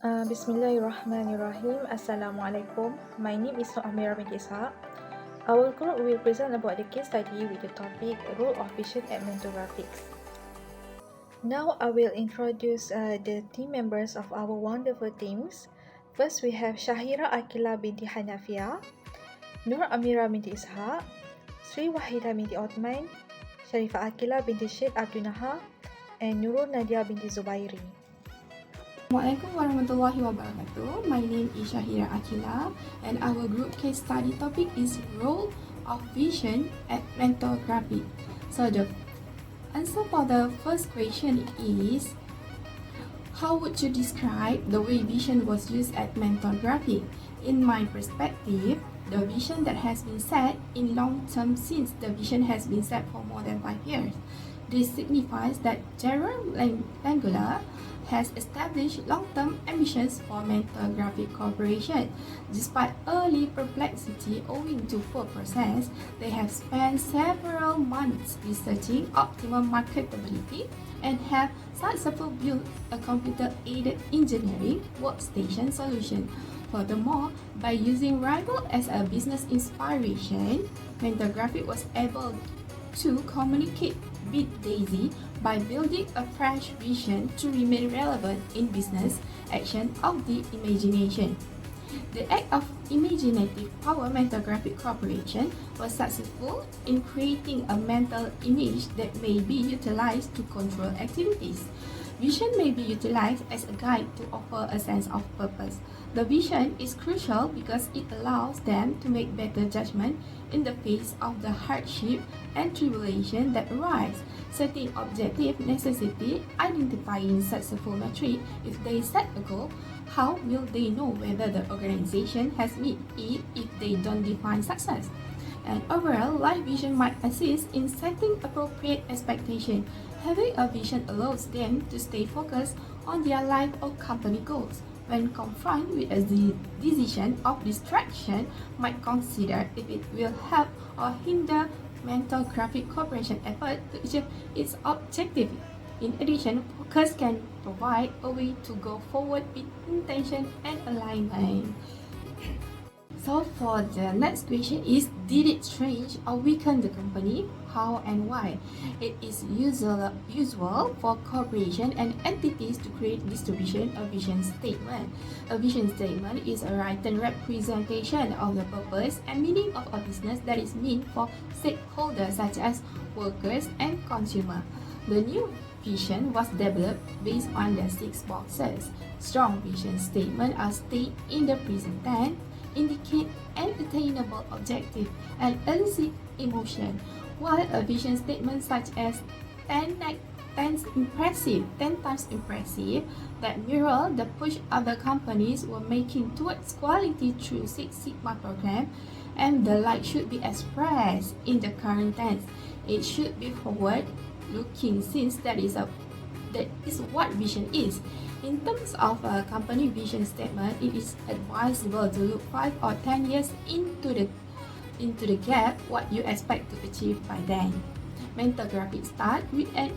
Bismillahirrahmanirrahim. Assalamualaikum. My name is Amira binti Ishaq. Our group will present about the case study with the topic Role of Vision at Mental Graphics. Now I will introduce the team members of our wonderful teams. First we have Shahira Akila binti Hanafia, Nur Amira binti Ishaq, Sri Wahida binti Othman, Sharifah Akila binti Syed Abdul Naha, and Nurul Nadia binti Zubairi. Assalamualaikum warahmatullahi wabarakatuh. My name is Shahira Akila and our group case study topic is Role of Vision at Mental Graphic. So the answer for the first question is, how would you describe the way vision was used at Mental Graphic? In my perspective, the vision that has been set in long term since the vision has been set for more than 5 years. This signifies that General Langula has established long-term ambitions for Mental Graphic Corporation. Despite early perplexity owing to poor process, they have spent several months researching optimum marketability and have successfully built a computer-aided engineering workstation solution. Furthermore, by using Rival as a business inspiration, Mental Graphic was able to communicate with Daisy by building a fresh vision to remain relevant in business action of the imagination. The act of imaginative power Mental Graphic Corporation was successful in creating a mental image that may be utilized to control activities. Vision may be utilized as a guide to offer a sense of purpose. The vision is crucial because it allows them to make better judgment in the face of the hardship and tribulation that arise, setting objective necessity, identifying successful metric. If they set a goal, how will they know whether the organization has met it if they don't define success? And overall, life vision might assist in setting appropriate expectation. Having a vision allows them to stay focused on their life or company goals. When confronted with a decision of distraction, might consider if it will help or hinder Mental Graphic Corporation effort to achieve its objective. In addition, focus can provide a way to go forward with intention and alignment. So for the next question is, did it change or weaken the company? How and why? It is usual for corporations and entities to create distribution a vision statement. A vision statement is a written representation of the purpose and meaning of a business that is meant for stakeholders such as workers and consumers. The new vision was developed based on the 6 boxes. Strong vision statements are stated in the present tense, indicate an attainable objective and elicit emotion, while a vision statement such as 10 times impressive that mirror the push other companies were making towards quality through Six Sigma program and the like should be expressed in the current tense. It should be forward looking since that is what vision is. In terms of a company vision statement, it is advisable to look 5 or 10 years into the gap what you expect to achieve by then. Mental Graphics start with an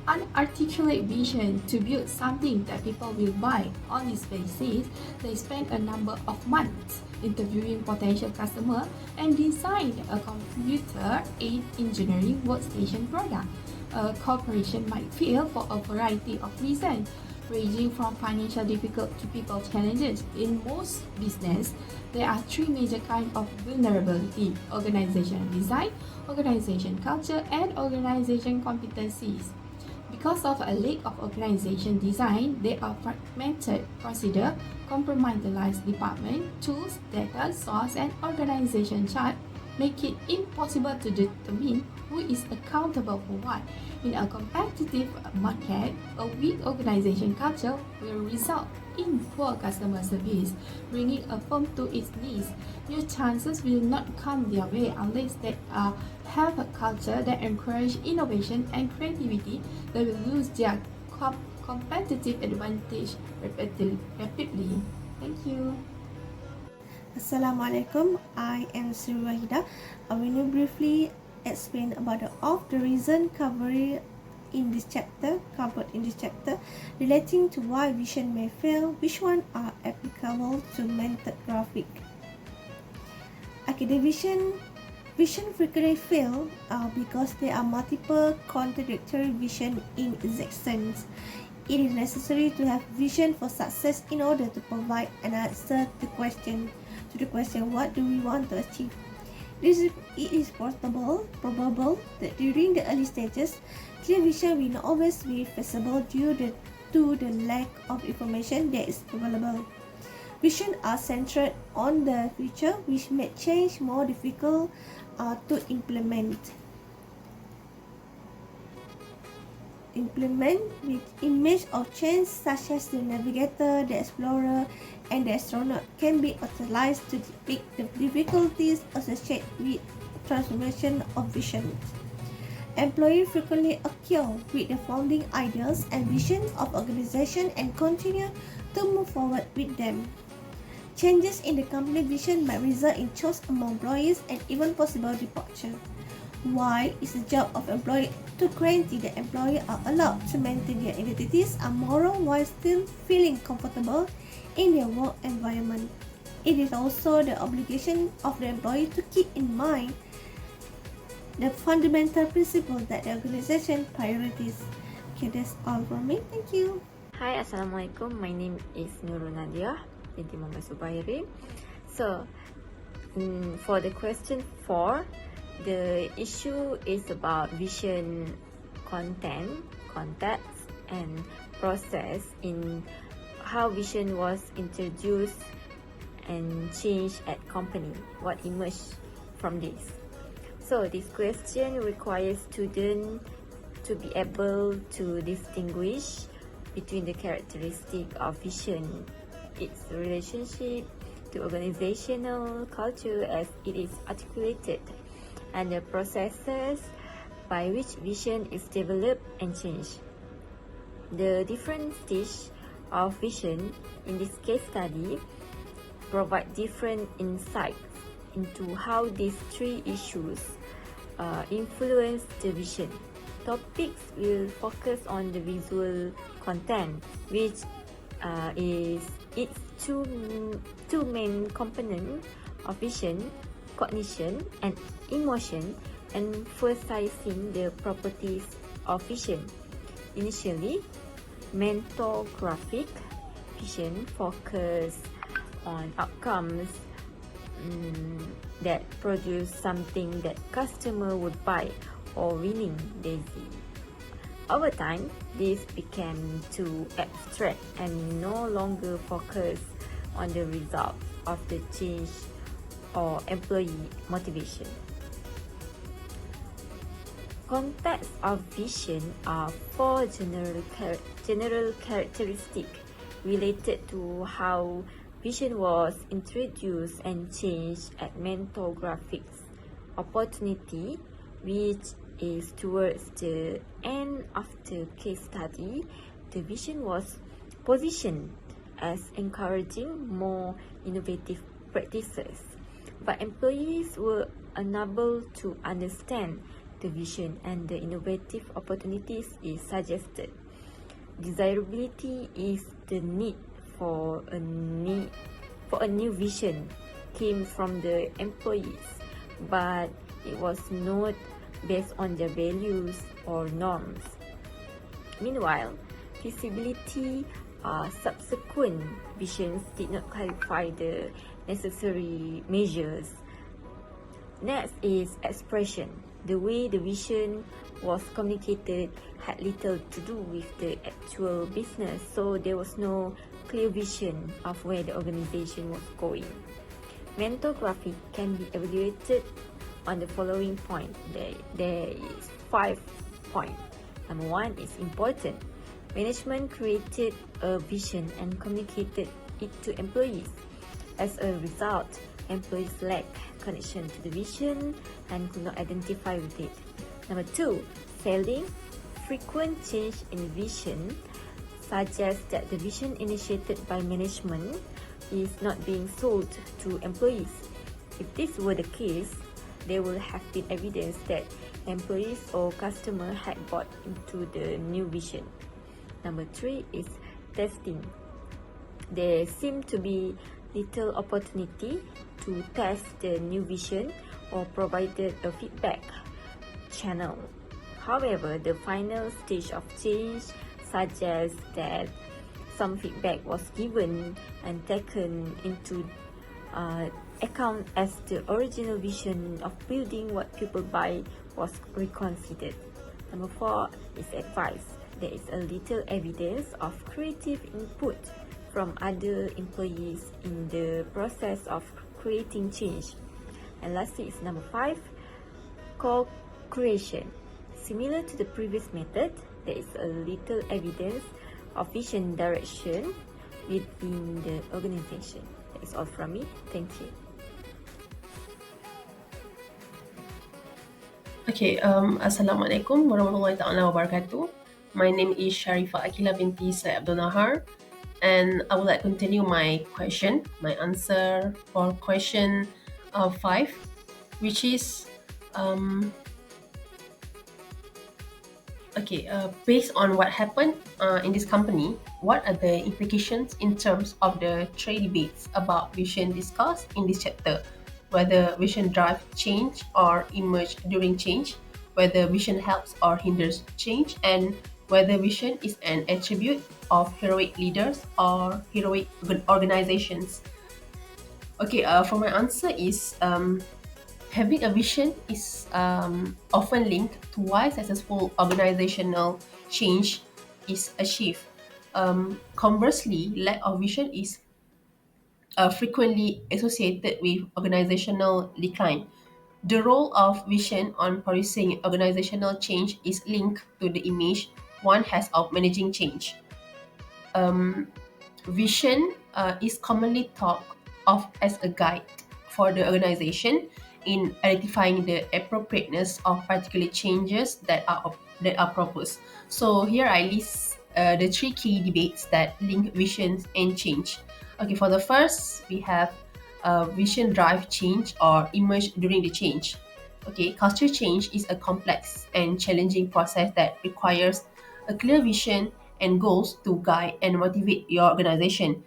unarticulate vision to build something that people will buy. On this basis, they spend a number of months interviewing potential customers and design a computer-aided engineering workstation product. A corporation might fail for a variety of reasons, ranging from financial difficulty to people challenges. In most business, there are 3 major kinds of vulnerability: organizational design, organization culture, and organization competencies. Because of a lack of organization design, there are fragmented procedure, compartmentalized department, tools, data source, and organization chart make it impossible to determine who is accountable for what. In a competitive market, a weak organization culture will result in poor customer service, bringing a firm to its knees. New chances will not come their way unless they have a culture that encourages innovation and creativity. They will lose their competitive advantage rapidly. Thank you. Assalamualaikum, I am Sri Wahida. I will briefly explain about the reason covering covered in this chapter, relating to why vision may fail, which one are applicable to mental graphic. Okay, the vision frequently fail because there are multiple contradictory vision in existence. It is necessary to have vision for success in order to provide an answer to the question, what do we want to achieve? It is probable that during the early stages, clear vision will not always be feasible due to the lack of information that is available. Vision are centered on the future, which make change more difficult to implement. With image of change such as the navigator, the explorer, and the astronaut can be utilized to depict the difficulties associated with transformation of vision. Employees frequently occur with the founding ideas and vision of organization and continue to move forward with them. Changes in the company vision might result in choice among employees and even possible departure. Why is the job of employee to guarantee that employees are allowed to maintain their identities and moral while still feeling comfortable in their work environment? It is also the obligation of the employee to keep in mind the fundamental principle that the organization priorities. Okay, that's all from me. Thank you. Hi, Assalamualaikum. My name is Nurul Nadia binti Muhammad Subairi. So, for the question 4, the issue is about vision content, context, and process in how vision was introduced and changed at company. What emerged from this? So this question requires students to be able to distinguish between the characteristic of vision, its relationship to organizational culture as it is articulated, and the processes by which vision is developed and changed. The different stages of vision in this case study provide different insights into how these three issues influence the vision. Topics will focus on the visual content, which is its two main components of vision: cognition and emotion, emphasizing the properties of vision. Initially, mental graphic vision focus on outcomes that produce something that customer would buy or winning daisy. Over time, this became too abstract and no longer focus on the results of the change or employee motivation. Context of vision are 4 general characteristics related to how vision was introduced and changed at Mental Graphics Opportunity, which is towards the end of the case study. The vision was positioned as encouraging more innovative practices, but employees were unable to understand the vision and the innovative opportunities it suggested. Desirability is the need for a new vision came from the employees, but it was not based on their values or norms. Meanwhile, feasibility subsequent visions did not clarify the necessary measures. Next is expression. The way the vision was communicated had little to do with the actual business, so there was no clear vision of where the organization was going. Mental graphic can be evaluated on the following point. There is 5 points. Number 1 is important. Management created a vision and communicated it to employees. As a result, employees lacked connection to the vision and could not identify with it. Number 2, failing. Frequent change in vision suggests that the vision initiated by management is not being sold to employees. If this were the case, there will have been evidence that employees or customer had bought into the new vision. Number 3 is testing. There seemed to be little opportunity to test the new vision or provided a feedback channel. However, the final stage of change suggests that some feedback was given and taken into account as the original vision of building what people buy was reconsidered. Number 4 is advice. There is a little evidence of creative input from other employees in the process of creating change. And lastly is number 5, co-creation. Similar to the previous method, there is a little evidence of vision direction within the organization. That is all from me. Thank you. Okay, Assalamualaikum warahmatullahi taala wabarakatuh. My name is Sharifah Akila binti Syed Abdul Nahar, and I would like to continue my answer for question 5, which is based on what happened in this company, what are the implications in terms of the trade debates about vision discussed in this chapter? Whether vision drives change or emerge during change, whether vision helps or hinders change, and whether vision is an attribute of heroic leaders or heroic organizations. Okay, for my answer is having a vision is often linked to why successful organizational change is achieved. Conversely, lack of vision is frequently associated with organizational decline. The role of vision on producing organizational change is linked to the image one has of managing change. Vision is commonly thought of as a guide for the organization in identifying the appropriateness of particular changes that are proposed. So here I list the 3 key debates that link visions and change. Okay, for the first, we have vision drive change or emerge during the change. Okay, culture change is a complex and challenging process that requires a clear vision and goals to guide and motivate your organization.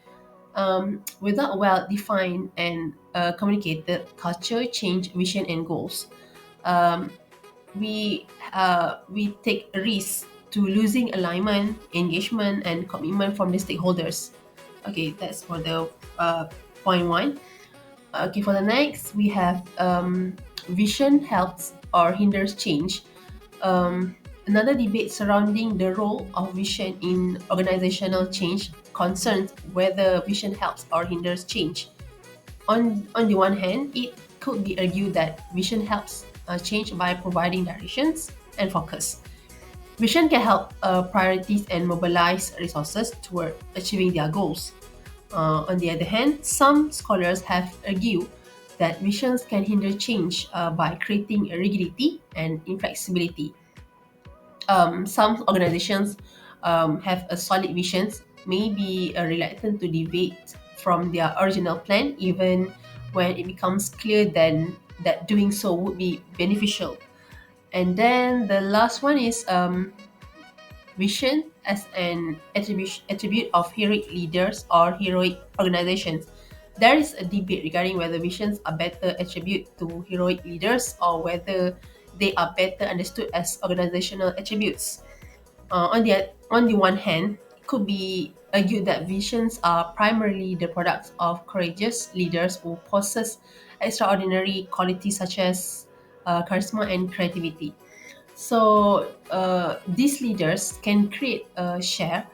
Without well-defined and communicated culture, change, vision, and goals, we take a risk to losing alignment, engagement, and commitment from the stakeholders. Okay, that's for the point 1. Okay, for the next, we have vision helps or hinders change. Another debate surrounding the role of vision in organizational change concerns whether vision helps or hinders change. On the one hand, it could be argued that vision helps change by providing directions and focus. Vision can help priorities and mobilize resources toward achieving their goals. On the other hand, some scholars have argued that visions can hinder change by creating rigidity and inflexibility. Some organizations have a solid visions, may be reluctant to deviate from their original plan, even when it becomes clear then that doing so would be beneficial. And then the last one is vision as an attribute of heroic leaders or heroic organizations. There is a debate regarding whether visions are better attribute to heroic leaders or whether they are better understood as organizational attributes. On the one hand, it could be argued that visions are primarily the products of courageous leaders who possess extraordinary qualities such as charisma and creativity. So these leaders can create a share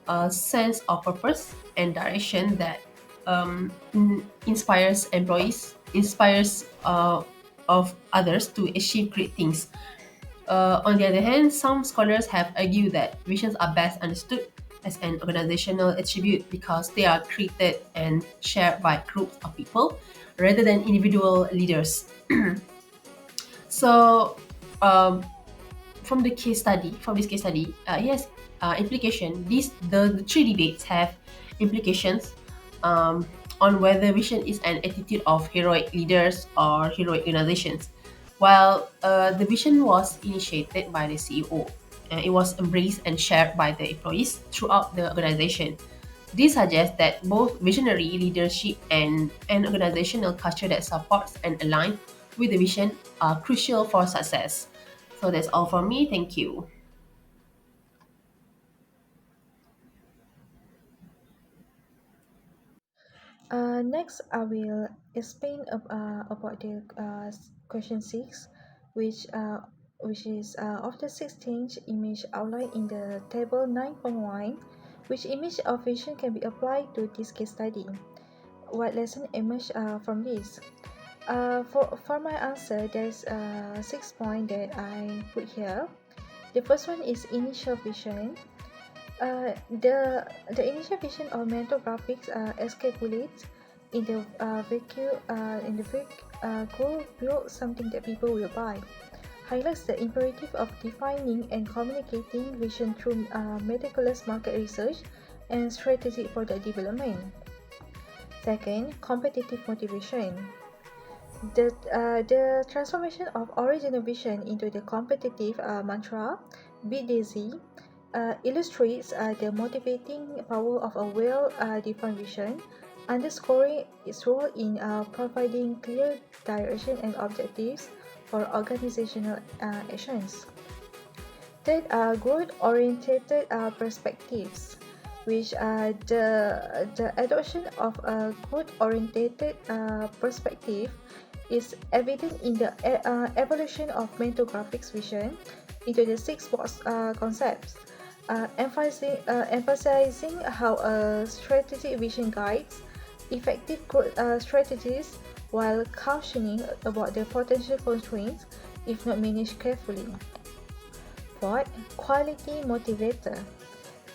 a sense of purpose and direction that inspires employees, inspires of others to achieve great things. On the other hand, some scholars have argued that visions are best understood as an organizational attribute because they are created and shared by groups of people rather than individual leaders. So, from this case study, it has implication. The 3 debates have implications on whether vision is an attitude of heroic leaders or heroic organizations. While the vision was initiated by the CEO, it was embraced and shared by the employees throughout the organization. This suggests that both visionary leadership and an organizational culture that supports and aligns with the vision are crucial for success. So that's all for me. Thank you. Next, I will explain about the question 6, which is of the 16 image outlined in the table 9.1, which image of vision can be applied to this case study. What lesson emerge from this? For my answer, there's 6 points that I put here. The first one is initial vision. The initial vision of mental graphics escapulates in the goal build something that people will buy. Highlights the imperative of defining and communicating vision through meticulous market research and strategic product development. Second, competitive motivation. The transformation of original vision into the competitive mantra, Beat Daisy, illustrates the motivating power of a well-defined vision, underscoring its role in providing clear direction and objectives for organizational actions. Third are growth-oriented perspectives, which the adoption of a growth-oriented perspective is evident in the evolution of mental graphics vision into the six box concepts, emphasizing how a strategic vision guides effective growth strategies while cautioning about the potential constraints if not managed carefully. Fourth, quality motivator.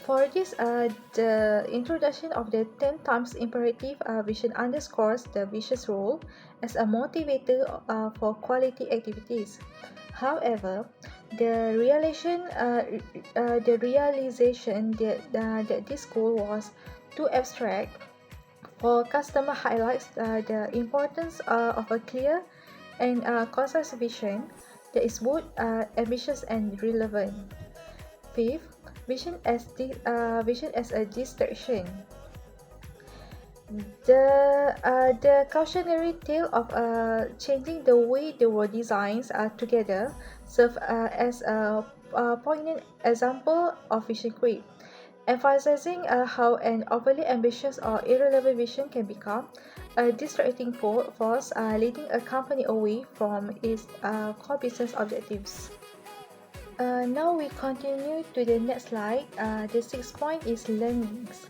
For this, the introduction of the 10 times imperative vision underscores the vision's role as a motivator for quality activities. However, the realization that this goal was too abstract for customer highlights the importance of a clear and concise vision that is both ambitious and relevant. Fifth, vision as a distraction. The cautionary tale of changing the way the world designs together serve as a poignant example of vision creep, emphasizing how an overly ambitious or irrelevant vision can become a distracting force, leading a company away from its core business objectives. Now we continue to the next slide. The sixth point is learnings.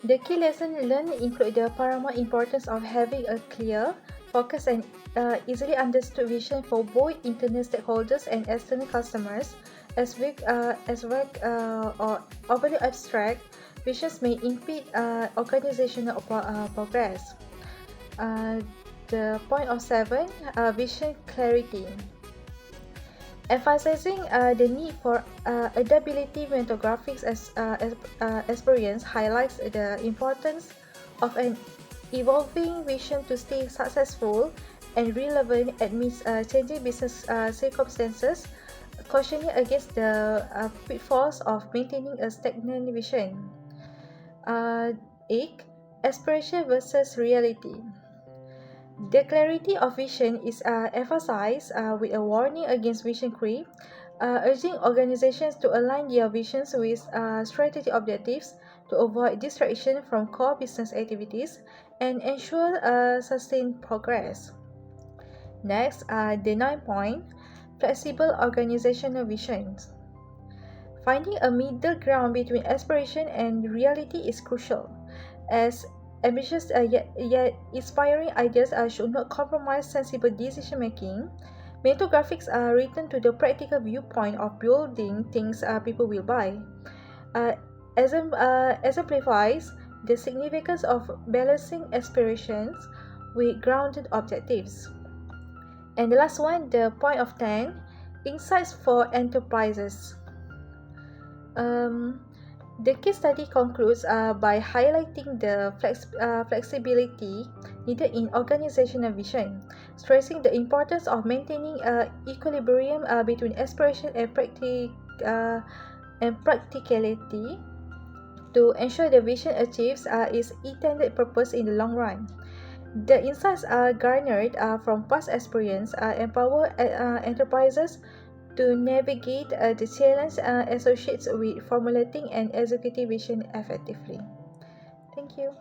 The key lessons learned include the paramount importance of having a clear, focused, and easily understood vision for both internal stakeholders and external customers. As vague or overly abstract visions may impede organizational progress. The point of 7, vision clarity. Emphasizing the need for adaptability mental graphics experience highlights the importance of an evolving vision to stay successful and relevant amidst changing business circumstances, cautioning against the pitfalls of maintaining a stagnant vision. 8. Aspiration versus reality. The clarity of vision is emphasized with a warning against vision creep, urging organizations to align their visions with strategic objectives to avoid distraction from core business activities and ensure sustained progress. Next, the 9 point, flexible organizational visions. Finding a middle ground between aspiration and reality is crucial, as ambitious yet inspiring ideas should not compromise sensible decision making. Mental graphics are written to the practical viewpoint of building things people will buy. Exemplifies the significance of balancing aspirations with grounded objectives. And the last one, the point of 10, insights for enterprises. Um, The case study concludes by highlighting the flexibility needed in organizational vision, stressing the importance of maintaining equilibrium between aspiration and practicality to ensure the vision achieves its intended purpose in the long run. The insights garnered from past experience empower enterprises to navigate the challenge associated with formulating and executing vision effectively. Thank you.